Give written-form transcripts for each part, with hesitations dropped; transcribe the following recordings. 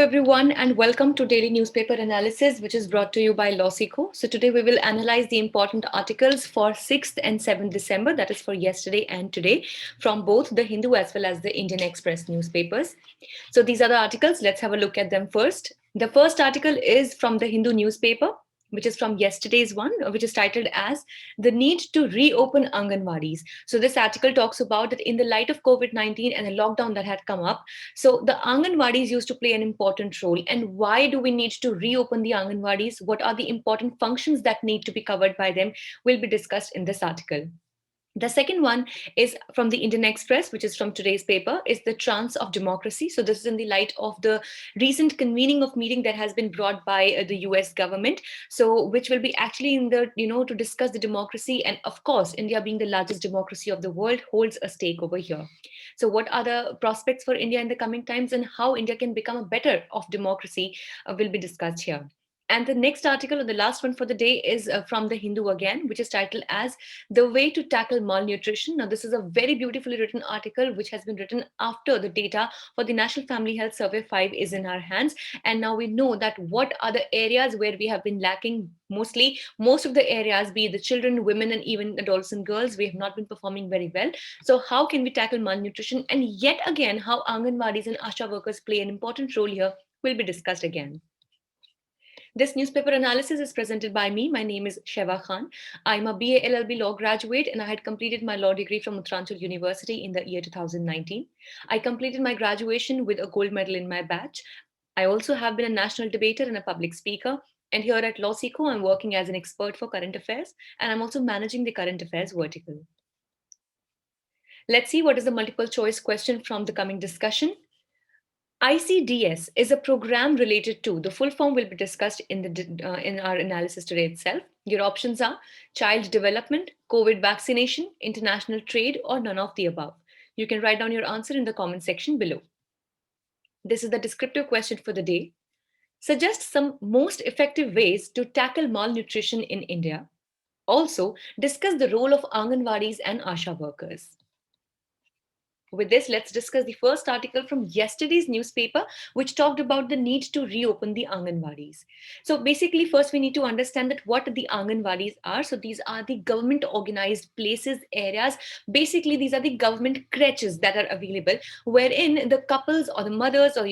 everyone, and welcome to Daily Newspaper Analysis, which is brought to you by LawSikho. So, today we will analyze the important articles for 6th and 7th December, that is for yesterday and today, from both the Hindu as well as the Indian Express newspapers. So, these are the articles. Let's have a look at them first. The first article is from the Hindu newspaper, which is from yesterday's one, which is titled as The Need to Reopen Anganwadis. So, this article talks about that in the light of COVID-19 and the lockdown that had come up, so the Anganwadis used to play an important role. And why do we need to reopen the Anganwadis? What are the important functions that need to be covered by them? Will be discussed in this article. The second one is from the Indian Express, which is from today's paper, is the Trance of Democracy. So this is in the light of the recent convening of meeting that has been brought by the US government. So which will be actually in the, to discuss the democracy. And of course, India being the largest democracy of the world holds a stake over here. So what are the prospects for India in the coming times and how India can become a better of democracy will be discussed here. And the next article, or the last one for the day, is from the Hindu again, which is titled as The Way to Tackle Malnutrition. Now, this is a very beautifully written article which has been written after the data for the National Family Health Survey 5 is in our hands. And now we know that what are the areas where we have been lacking mostly. Most of the areas, be it the children, women, and even adults and girls, we have not been performing very well. So how can we tackle malnutrition? And yet again, how Anganwadis and Asha workers play an important role here will be discussed again. This newspaper analysis is presented by me. My name is Sheva Khan. I'm a BA LLB law graduate and I had completed my law degree from Uttaranchal University in the year 2019. I completed my graduation with a gold medal in my batch. I also have been a national debater and a public speaker. And here at LawSikho, I'm working as an expert for current affairs and I'm also managing the current affairs vertical. Let's see what is the multiple choice question from the coming discussion. ICDS is a program related to, the full form will be discussed in our analysis today itself. Your options are child development, COVID vaccination, international trade, or none of the above. You can write down your answer in the comment section below. This is the descriptive question for the day. Suggest some most effective ways to tackle malnutrition in India. Also, discuss the role of Anganwadis and Asha workers. With this, let's discuss the first article from yesterday's newspaper, which talked about the need to reopen the Anganwadis. So basically, first we need to understand that what the Anganwadis are. So these are the government organized places, areas. Basically, these are the government creches that are available, wherein the couples or the mothers or,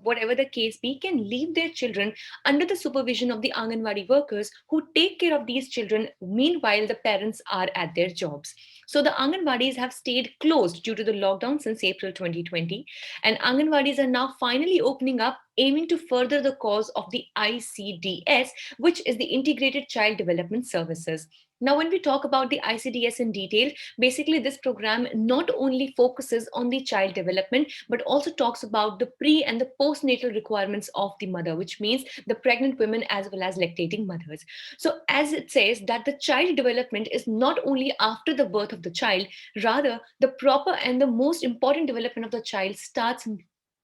whatever the case be, can leave their children under the supervision of the Anganwadi workers who take care of these children. Meanwhile, the parents are at their jobs. So the Anganwadis have stayed closed due to the lockdown since April 2020, and Anganwadis are now finally opening up, aiming to further the cause of the ICDS, which is the Integrated Child Development Services. Now, when we talk about the ICDS in detail, basically this program not only focuses on the child development, but also talks about the pre and the postnatal requirements of the mother, which means the pregnant women as well as lactating mothers. So as it says that the child development is not only after the birth of the child, rather the proper and the most important development of the child starts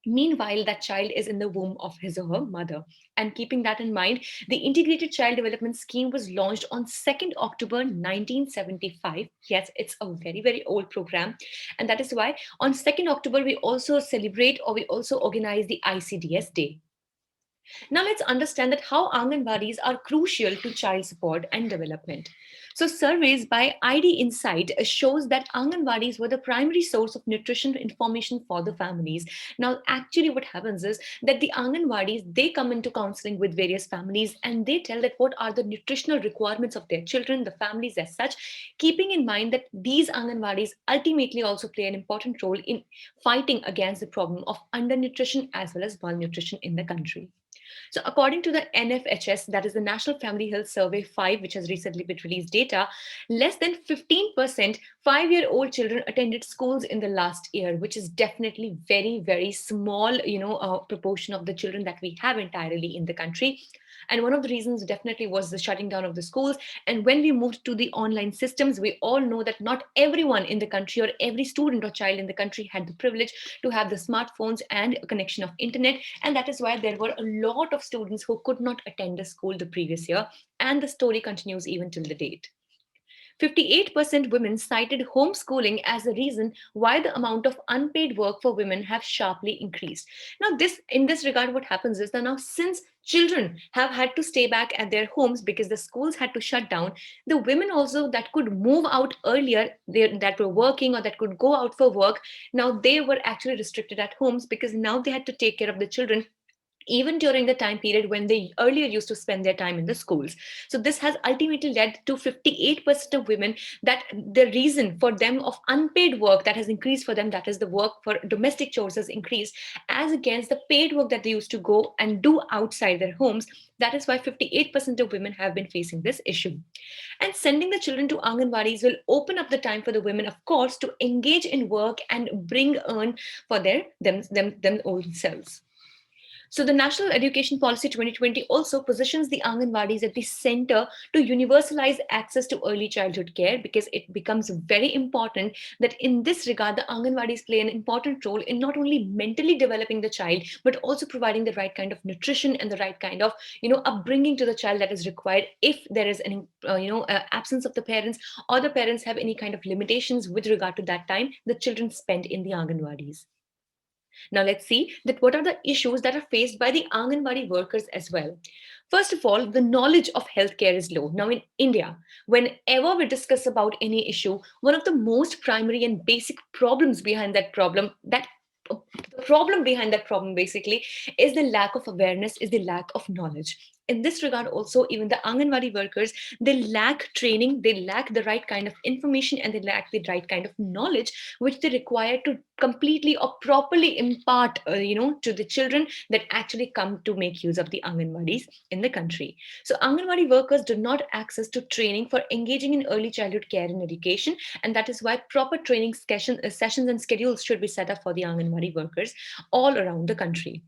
meanwhile that child is in the womb of his or her mother. And keeping that in mind, the Integrated Child Development Scheme was launched on 2nd October 1975. Yes, it's a very, very old program. And that is why on 2nd October, we also celebrate or we also organize the ICDS Day. Now let's understand that how Anganwadis are crucial to child support and development. So surveys by ID Insight shows that Anganwadis were the primary source of nutrition information for the families. Now actually what happens is that the Anganwadis, they come into counseling with various families and they tell that what are the nutritional requirements of their children, the families as such, keeping in mind that these Anganwadis ultimately also play an important role in fighting against the problem of undernutrition as well as malnutrition in the country. So according to the NFHS, that is the National Family Health Survey 5, which has recently been released data, less than 15% 5-year-old children attended schools in the last year, which is definitely very, very small, proportion of the children that we have entirely in the country. And one of the reasons definitely was the shutting down of the schools. And when we moved to the online systems, we all know that not everyone in the country or every student or child in the country had the privilege to have the smartphones and a connection of internet. And that is why there were a lot of students who could not attend the school the previous year. And the story continues even till the date. 58% women cited homeschooling as a reason why the amount of unpaid work for women have sharply increased. Now, in this regard, what happens is that now, since children have had to stay back at their homes because the schools had to shut down, the women also that could move out earlier, that were working or that could go out for work, now they were actually restricted at homes because now they had to take care of the children even during the time period when they earlier used to spend their time in the schools. So this has ultimately led to 58% of women that the reason for them of unpaid work that has increased for them, that is the work for domestic chores, has increased as against the paid work that they used to go and do outside their homes. That is why 58% of women have been facing this issue. And sending the children to Anganwadis will open up the time for the women, of course, to engage in work and earn for them own selves. So the National Education Policy 2020 also positions the Anganwadis at the center to universalize access to early childhood care, because it becomes very important that in this regard, the Anganwadis play an important role in not only mentally developing the child, but also providing the right kind of nutrition and the right kind of, upbringing to the child that is required if there is an, absence of the parents, or the parents have any kind of limitations with regard to that time the children spend in the Anganwadis. Now let's see that what are the issues that are faced by the Anganwadi workers as well. First of all, the knowledge of healthcare is low. Now in India, whenever we discuss about any issue, one of the most primary and basic problems behind that problem, the problem behind that problem basically is the lack of awareness, is the lack of knowledge. In this regard also, even the Anganwadi workers, they lack training, they lack the right kind of information, and they lack the right kind of knowledge which they require to completely or properly impart to the children that actually come to make use of the Anganwadis in the country. So Anganwadi workers do not access to training for engaging in early childhood care and education, and that is why proper training sessions and schedules should be set up for the Anganwadi workers all around the country.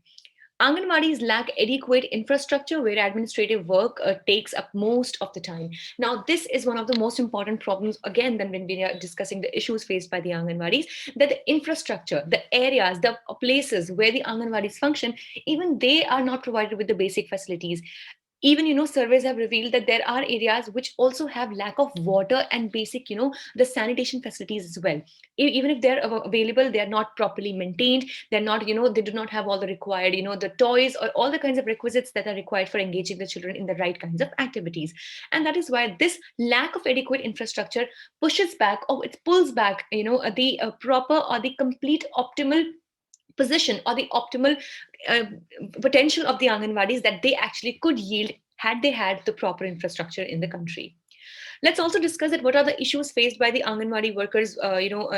Anganwadis lack adequate infrastructure where administrative work takes up most of the time. Now, this is one of the most important problems, again, than when we are discussing the issues faced by the Anganwadis, that the infrastructure, the areas, the places where the Anganwadis function, even they are not provided with the basic facilities. Even surveys have revealed that there are areas which also have lack of water and basic the sanitation facilities as well. Even if they're available, they are not properly maintained, they're not they do not have all the required the toys or all the kinds of requisites that are required for engaging the children in the right kinds of activities. And that is why this lack of adequate infrastructure pushes back, or it pulls back the proper or the complete optimal position or the optimal uh, potential of the Anganwadis that they actually could yield had they had the proper infrastructure in the country. Let's also discuss that what are the issues faced by the Anganwadi workers,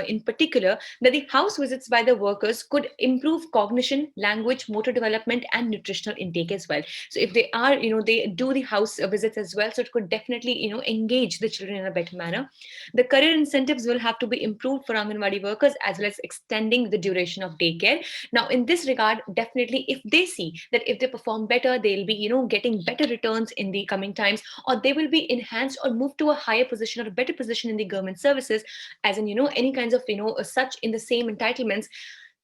in particular, that the house visits by the workers could improve cognition, language, motor development, and nutritional intake as well. So if they are, they do the house visits as well, so it could definitely, engage the children in a better manner. The career incentives will have to be improved for Anganwadi workers, as well as extending the duration of daycare. Now, in this regard, definitely, if they see that if they perform better, they'll be, getting better returns in the coming times, or they will be enhanced or moved to a higher position or a better position in the government services, as in any kinds of such in the same entitlements,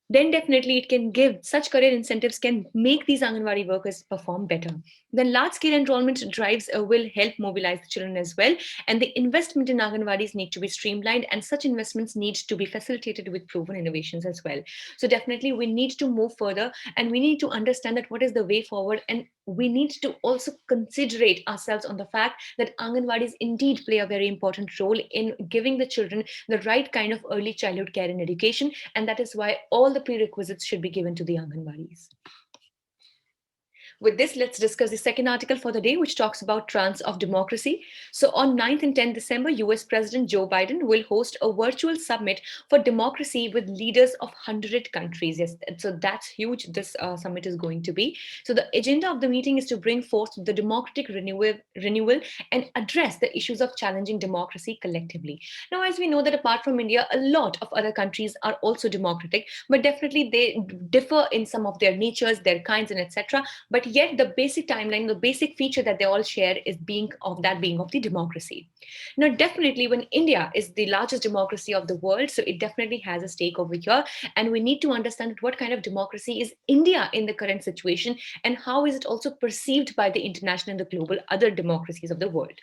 then definitely it can give such career incentives can make these Anganwadi workers perform better. Then large scale enrollment drives will help mobilize the children as well, and the investment in Anganwadis need to be streamlined, and such investments need to be facilitated with proven innovations as well. So definitely we need to move further, and we need to understand that what is the way forward, and we need to also considerate ourselves on the fact that Anganwadis indeed play a very important role in giving the children the right kind of early childhood care and education, and that is why all the prerequisites should be given to the Anganwadis. With this, let's discuss the second article for the day, which talks about Trance of Democracy. So on 9th and 10th December, US President Joe Biden will host a virtual summit for democracy with leaders of 100 countries. Yes, so that's huge, this summit is going to be. So the agenda of the meeting is to bring forth the democratic renewal and address the issues of challenging democracy collectively. Now, as we know that apart from India, a lot of other countries are also democratic, but definitely they differ in some of their natures, their kinds, and etc. But yet the basic timeline, the basic feature that they all share is being of the democracy. Now, definitely when India is the largest democracy of the world, so it definitely has a stake over here. And we need to understand what kind of democracy is India in the current situation, and how is it also perceived by the international and the global other democracies of the world.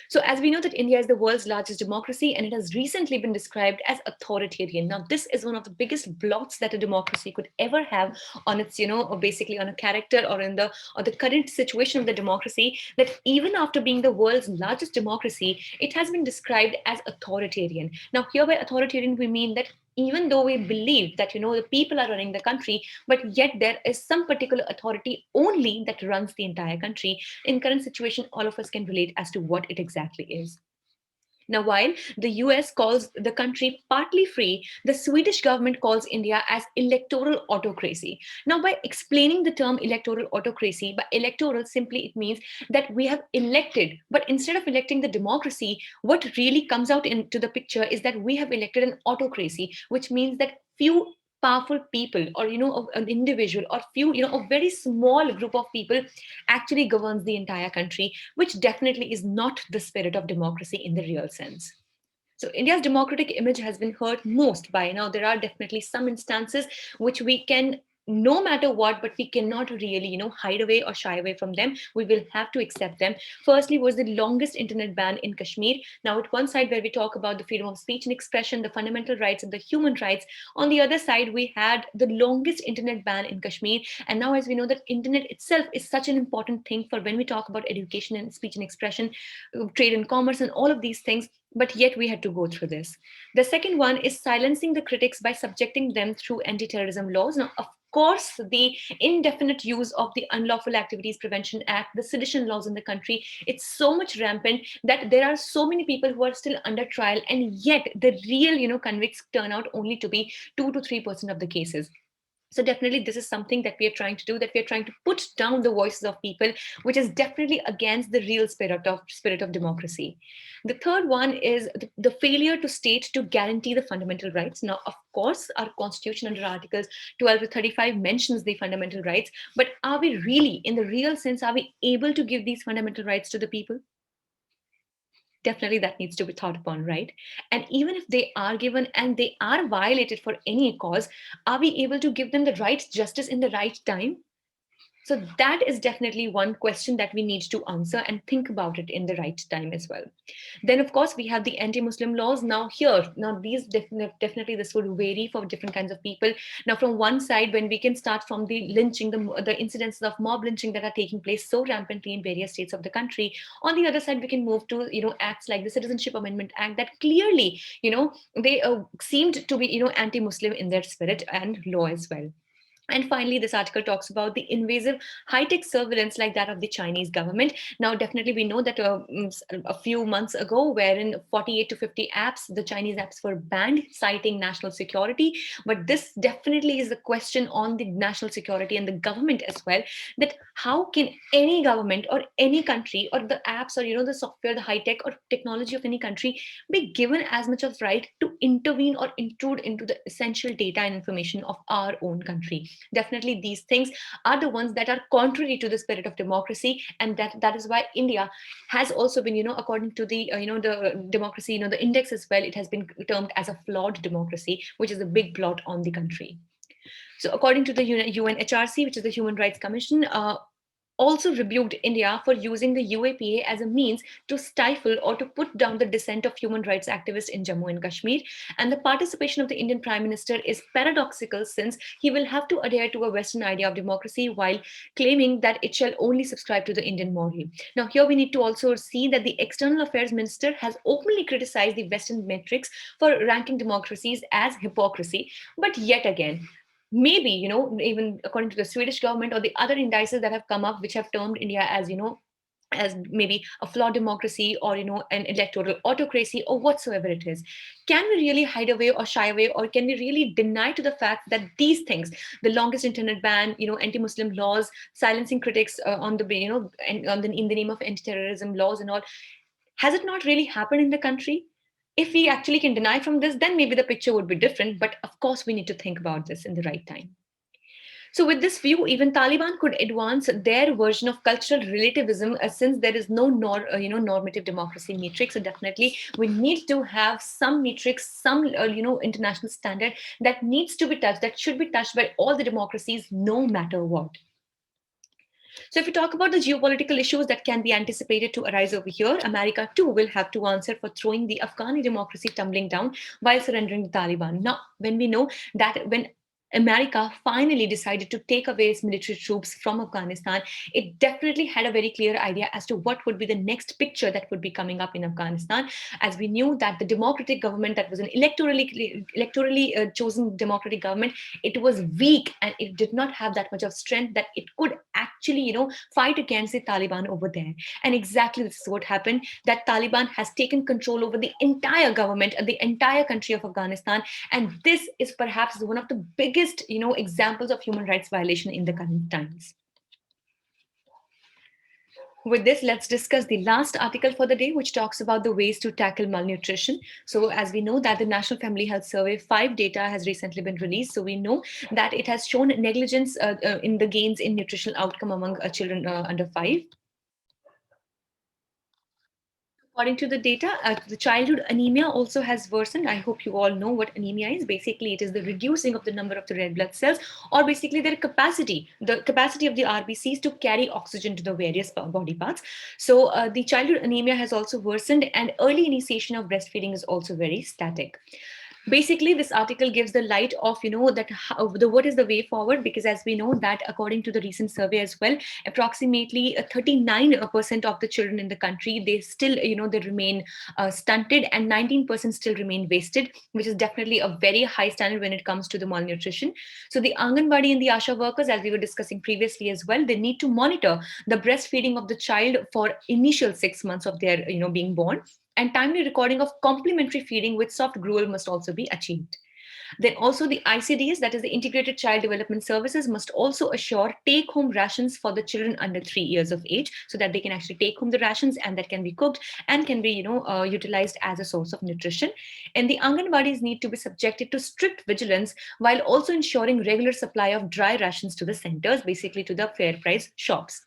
So, as we know that India is the world's largest democracy, and it has recently been described as authoritarian. Now, this is one of the biggest blots that a democracy could ever have on its, or basically on a character or in the current situation of the democracy. That even after being the world's largest democracy, it has been described as authoritarian. Now, here by authoritarian, we mean that even though we believe that the people are running the country, but yet there is some particular authority only that runs the entire country. In current situation, all of us can relate as to what it exactly is. Now, while the US calls the country partly free, the Swedish government calls India as electoral autocracy. Now, by explaining the term electoral autocracy, by electoral simply it means that we have elected, but instead of electing the democracy, what really comes out into the picture is that we have elected an autocracy, which means that few powerful people, or an individual, or few, a very small group of people actually governs the entire country, which definitely is not the spirit of democracy in the real sense. So India's democratic image has been hurt most by now. There are definitely some instances which we can, no matter what, but we cannot really, hide away or shy away from them. We will have to accept them. Firstly, was the longest internet ban in Kashmir. Now, at one side where we talk about the freedom of speech and expression, the fundamental rights and the human rights, on the other side we had the longest internet ban in Kashmir. And now, as we know, that internet itself is such an important thing for when we talk about education and speech and expression, trade and commerce, and all of these things, but yet we had to go through this. The second one is silencing the critics by subjecting them through anti-terrorism laws. Now, of course, the indefinite use of the Unlawful Activities Prevention Act, the sedition laws in the country, it's so much rampant that there are so many people who are still under trial, and yet the real, convicts turn out only to be 2 to 3% of the cases. So definitely this is something that we are trying to do, that we are trying to put down the voices of people, which is definitely against the real spirit of democracy. The third one is the failure to state to guarantee the fundamental rights. Now, of course, our constitution under articles 12 to 35 mentions the fundamental rights, but are we really, in the real sense, are we able to give these fundamental rights to the people? Definitely that needs to be thought upon, right? And even if they are given and they are violated for any cause, are we able to give them the right justice in the right time? So that is definitely one question that we need to answer and think about it in the right time as well. Then, of course, we have the anti-Muslim laws. Now these definitely this would vary for different kinds of people. Now, from one side, when we can start from the lynching, the incidences of mob lynching that are taking place so rampantly in various states of the country. On the other side, we can move to acts like the Citizenship Amendment Act that clearly they seemed to be anti-Muslim in their spirit and law as well. And finally, this article talks about the invasive high-tech surveillance like that of the Chinese government. Now, definitely, we know that a few months ago, wherein 48 to 50 apps, the Chinese apps were banned, citing national security. But this definitely is a question on the national security and the government as well. That how can any government or any country or the apps or the software, the high-tech or technology of any country be given as much of right to intervene or intrude into the essential data and information of our own country? Definitely these things are the ones that are contrary to the spirit of democracy, and that is why India has also been according to the the democracy the index as well, it has been termed as a flawed democracy, which is a big blot on the country. So according to the UNHRC, which is the Human Rights Commission, also rebuked India for using the UAPA as a means to stifle or to put down the dissent of human rights activists in Jammu and Kashmir. And the participation of the Indian Prime Minister is paradoxical, since he will have to adhere to a Western idea of democracy while claiming that it shall only subscribe to the Indian model. Now, here we need to also see that the External Affairs Minister has openly criticized the Western metrics for ranking democracies as hypocrisy. But yet again, maybe even according to the Swedish government or the other indices that have come up, which have termed India as as maybe a flawed democracy or an electoral autocracy or whatsoever it is, can we really hide away or shy away, or can we really deny to the fact that these things, the longest internet ban, anti-Muslim laws, silencing critics on the and in the name of anti-terrorism laws and all, has it not really happened in the country? If we actually can deny from this, then maybe the picture would be different. But of course, we need to think about this in the right time. So, with this view, even Taliban could advance their version of cultural relativism, since there is no normative democracy metric. So, definitely, we need to have some metrics, some international standard that needs to be touched, that should be touched by all the democracies, no matter what. So, if we talk about the geopolitical issues that can be anticipated to arise over here, America too will have to answer for throwing the Afghani democracy tumbling down while surrendering the Taliban. Now, when we know that when America finally decided to take away its military troops from Afghanistan, it definitely had a very clear idea as to what would be the next picture that would be coming up in Afghanistan. As we knew that the democratic government that was an electorally chosen democratic government, it was weak and it did not have that much of strength that it could actually, fight against the Taliban over there. And exactly this is what happened. That Taliban has taken control over the entire government and the entire country of Afghanistan, and this is perhaps one of the biggest, examples of human rights violation in the current times. With this, let's discuss the last article for the day, which talks about the ways to tackle malnutrition. So, as we know that the National Family Health Survey 5 data has recently been released. So, we know that it has shown negligence in the gains in nutritional outcome among children under 5. According to the data, the childhood anemia also has worsened. I hope you all know what anemia is. Basically, it is the reducing of the number of the red blood cells, or basically their capacity, the capacity of the RBCs to carry oxygen to the various body parts. So the childhood anemia has also worsened, and early initiation of breastfeeding is also very static. Basically, this article gives the light of, that what is the way forward, because as we know that according to the recent survey as well, approximately 39% of the children in the country, they still, they remain stunted, and 19% still remain wasted, which is definitely a very high standard when it comes to the malnutrition. So the Anganwadi and the Asha workers, as we were discussing previously as well, they need to monitor the breastfeeding of the child for initial 6 months of their, being born, and timely recording of complementary feeding with soft gruel must also be achieved. Then also the ICDS, that is the Integrated Child Development Services, must also assure take-home rations for the children under 3 years of age, so that they can actually take home the rations and that can be cooked and can be, utilized as a source of nutrition. And the Anganwadis need to be subjected to strict vigilance while also ensuring regular supply of dry rations to the centers, basically to the fair price shops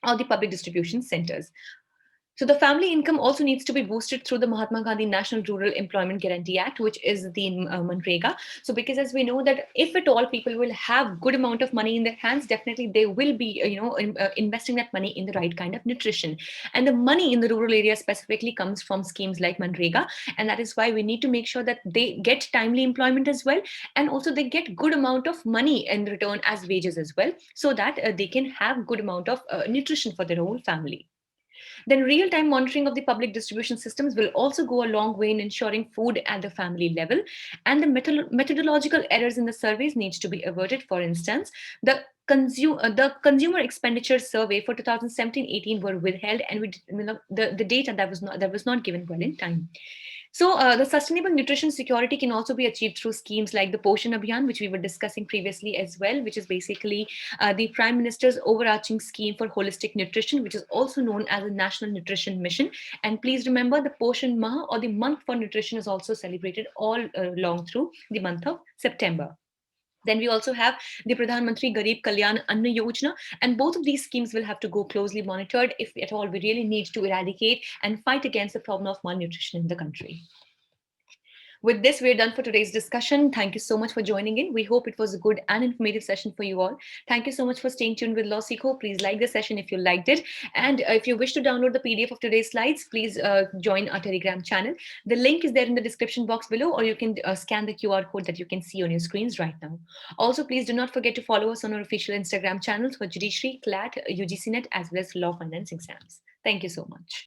or the public distribution centers. So the family income also needs to be boosted through the Mahatma Gandhi National Rural Employment Guarantee Act, which is the Manrega. So because as we know that if at all people will have good amount of money in their hands, definitely they will be investing that money in the right kind of nutrition. And the money in the rural area specifically comes from schemes like Manrega, and that is why we need to make sure that they get timely employment as well, and also they get good amount of money in return as wages as well, so that they can have good amount of nutrition for their whole family. Then real-time monitoring of the public distribution systems will also go a long way in ensuring food at the family level. And the methodological errors in the surveys needs to be averted. For instance, the consumer expenditure survey for 2017-18 were withheld, and the data that was not given well in time. So the sustainable nutrition security can also be achieved through schemes like the Poshan Abhiyan, which we were discussing previously as well, which is basically the Prime Minister's overarching scheme for holistic nutrition, which is also known as the National Nutrition Mission. And please remember, the Poshan Maha, or the month for nutrition, is also celebrated all along through the month of September. Then we also have the Pradhan Mantri Garib Kalyan Anna Yojana, and both of these schemes will have to go closely monitored if at all we really need to eradicate and fight against the problem of malnutrition in the country. With this, we're done for today's discussion. Thank you so much for joining in. We hope it was a good and informative session for you all. Thank you so much for staying tuned with LawSikho. Please like the session if you liked it. And if you wish to download the PDF of today's slides, please join our Telegram channel. The link is there in the description box below, or you can scan the QR code that you can see on your screens right now. Also, please do not forget to follow us on our official Instagram channels for Judiciary, CLAT, UGCNet, as well as Law Finance exams. Thank you so much.